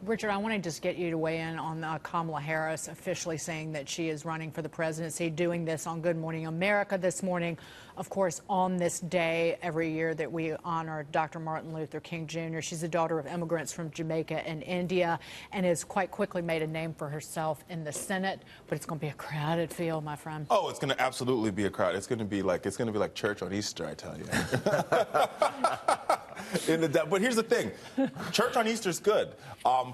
Richard, I want to just get you to weigh in on Kamala Harris officially saying that she is running for the presidency, doing this on Good Morning America this morning. Of course, on this day every year that we honor Dr. Martin Luther King Jr. She's the daughter of immigrants from Jamaica and India and has quite quickly made a name for herself in the Senate. But it's going to be a crowded field, my friend. Oh, it's going to absolutely be a crowd. It's going to be like church on Easter, I tell you. But here's the thing. Church on Easter is good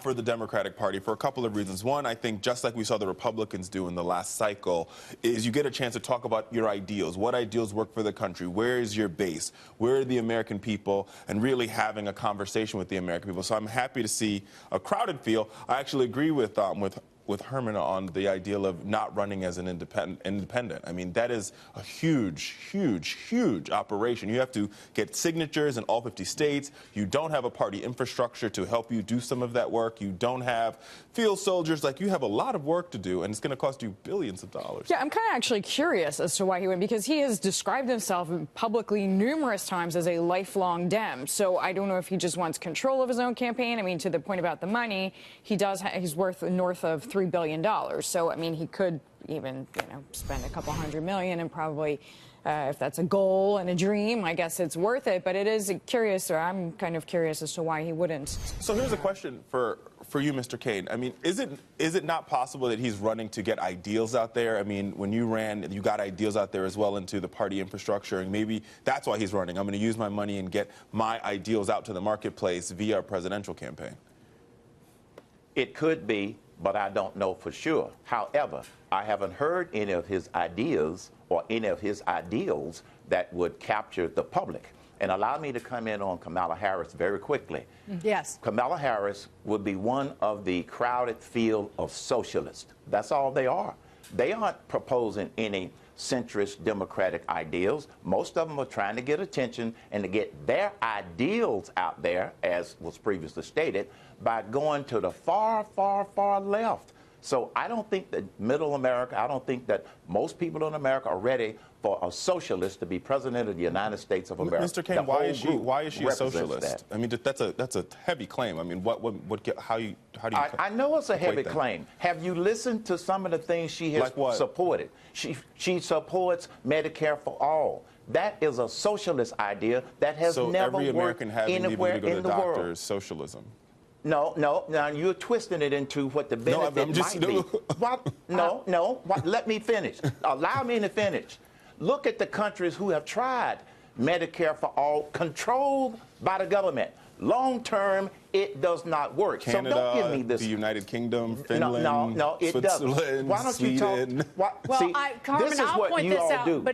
for the Democratic Party for a couple of reasons. One, I think just like we saw the Republicans do in the last cycle, is you get a chance to talk about your ideals. What ideals work for the country? Where is your base? Where are the American people? And really having a conversation with the American people. So I'm happy to see a crowded field. I actually agree with Herman on the ideal of not running as an independent. I mean, that is a huge, huge, huge operation. You have to get signatures in all 50 states. You don't have a party infrastructure to help you do some of that work. You don't have field soldiers. Like, you have a lot of work to do, and it's going to cost you billions of dollars. Yeah, I'm kind of actually curious as to why he went, because he has described himself publicly numerous times as a lifelong Dem. So I don't know if he just wants control of his own campaign. I mean, to the point about the money, he's worth north of $3 billion. So, I mean, he could even, spend a couple $100 million and probably, if that's a goal and a dream, I guess it's worth it. But it is curious, or I'm kind of curious as to why he wouldn't. So here's a question for you, Mr. Cain. I mean, is it not possible that he's running to get ideals out there? I mean, when you ran, you got ideals out there as well into the party infrastructure, and maybe that's why he's running. I'm going to use my money and get my ideals out to the marketplace via a presidential campaign. It could be, but I don't know for sure. However, I haven't heard any of his ideas or any of his ideals that would capture the public. And allow me to come in on Kamala Harris very quickly. Yes. Kamala Harris would be one of the crowded field of socialists. That's all they are. They aren't proposing any centrist democratic ideals. Most of them are trying to get attention and to get their ideals out there, as was previously stated, by going to the far, far, far left. So I don't think that middle America, I don't think that most people in America are ready for a socialist to be president of the United States of America. Mr. Cain, why is she a socialist? I mean, that's a heavy claim. I mean, how do you? I know it's a heavy claim. Have you listened to some of the things she has supported? She supports Medicare for all. That is a socialist idea that has never worked anywhere in the world. Socialism. No. Now you're twisting it into what the benefit might be. Let me finish. Allow me to finish. Look at the countries who have tried Medicare for all, controlled by the government. Long term, it does not work. Canada, so don't give me this. The United Kingdom, Finland, no, it doesn't. Why don't Sweden. you talk? Well, Herman,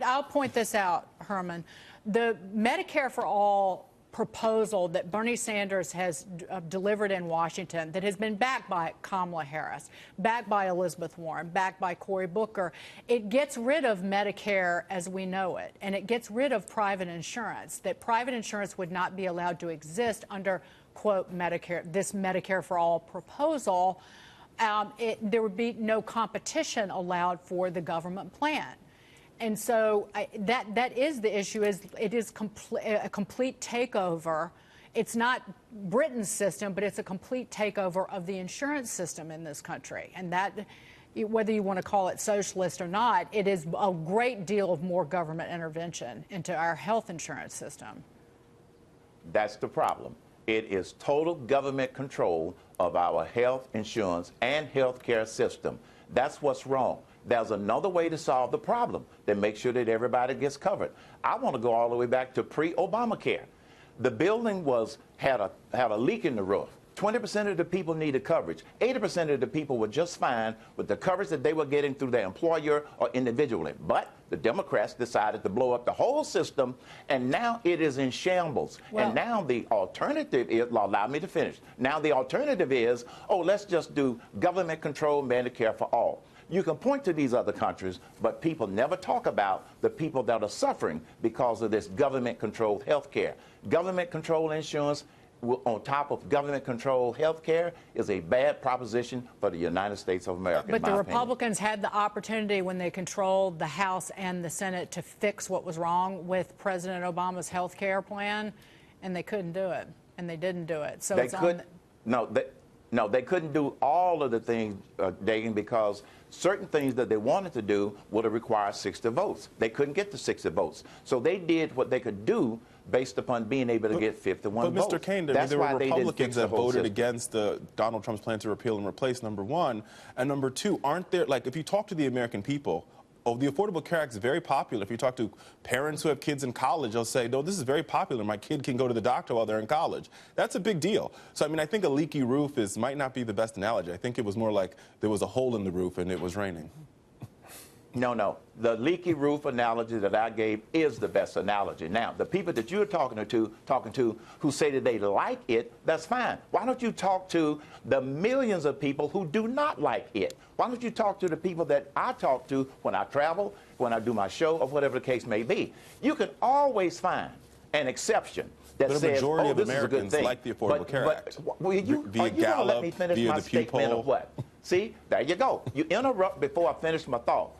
I'll point this out, Herman. The Medicare for all proposal that Bernie Sanders has delivered in Washington, that has been backed by Kamala Harris, backed by Elizabeth Warren, backed by Cory Booker, it gets rid of Medicare as we know it, and it gets rid of private insurance, that private insurance would not be allowed to exist under, quote, Medicare, this Medicare for all proposal. There would be no competition allowed for the government plan. And so that is the issue. It is a complete takeover. It's not Britain's system, but it's a complete takeover of the insurance system in this country. And that, whether you want to call it socialist or not, it is a great deal of more government intervention into our health insurance system. That's the problem. It is total government control of our health insurance and health care system. That's what's wrong. There's another way to solve the problem that makes sure that everybody gets covered. I want to go all the way back to pre-Obamacare. The building had a leak in the roof. 20% of the people needed coverage. 80% of the people were just fine with the coverage that they were getting through their employer or individually. But the Democrats decided to blow up the whole system, and now it is in shambles. Well, and now the alternative is, allow me to finish. Now the alternative is, let's just do government-controlled Medicare for all. You can point to these other countries, but people never talk about the people that are suffering because of this government-controlled health care. Government-controlled insurance on top of government-controlled health care is a bad proposition for the United States of America. But the Republicans had the opportunity when they controlled the House and the Senate to fix what was wrong with President Obama's health care plan, and they couldn't do it, and they didn't do it. So No, they couldn't do all of the things, Dagan, because certain things that they wanted to do would have required 60 votes. They couldn't get the 60 votes. So they did what they could do based upon being able to get 51 votes. But Mr. Cain, there were Republicans that voted against Donald Trump's plan to repeal and replace, number one. And number two, aren't there, like, if you talk to the American people, the Affordable Care Act is very popular. If you talk to parents who have kids in college, they'll say, no, this is very popular. My kid can go to the doctor while they're in college. That's a big deal. So, I mean, I think a leaky roof might not be the best analogy. I think it was more like there was a hole in the roof and it was raining. No. The leaky roof analogy that I gave is the best analogy. Now, the people that you're talking to who say that they like it, that's fine. Why don't you talk to the millions of people who do not like it? Why don't you talk to the people that I talk to when I travel, when I do my show, or whatever the case may be? You can always find an exception that says, majority of this is a good Americans thing. like the Affordable Care Act. Are you going to let me finish my statement or what? See, there you go. You interrupt before I finish my thought.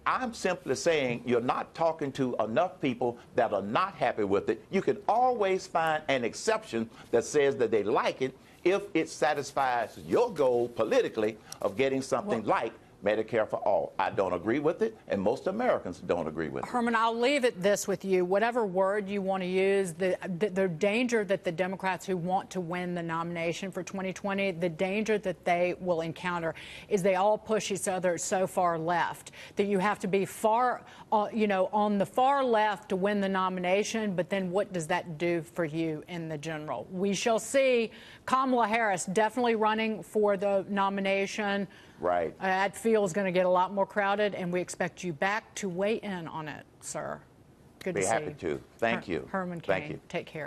I'm simply saying you're not talking to enough people that are not happy with it. You can always find an exception that says that they like it if it satisfies your goal politically of getting something like Medicare for all. I don't agree with it, and most Americans don't agree with it. Herman, I'll leave it this with you. Whatever word you want to use, the danger that the Democrats who want to win the nomination for 2020, the danger that they will encounter is they all push each other so far left that you have to be far, on the far left to win the nomination. But then what does that do for you in the general? We shall see. Kamala Harris definitely running for the nomination. Right. That field is going to get a lot more crowded, and we expect you back to weigh in on it, sir. Good to see you. Be happy to. Thank you. Herman Cain. Thank you. Take care.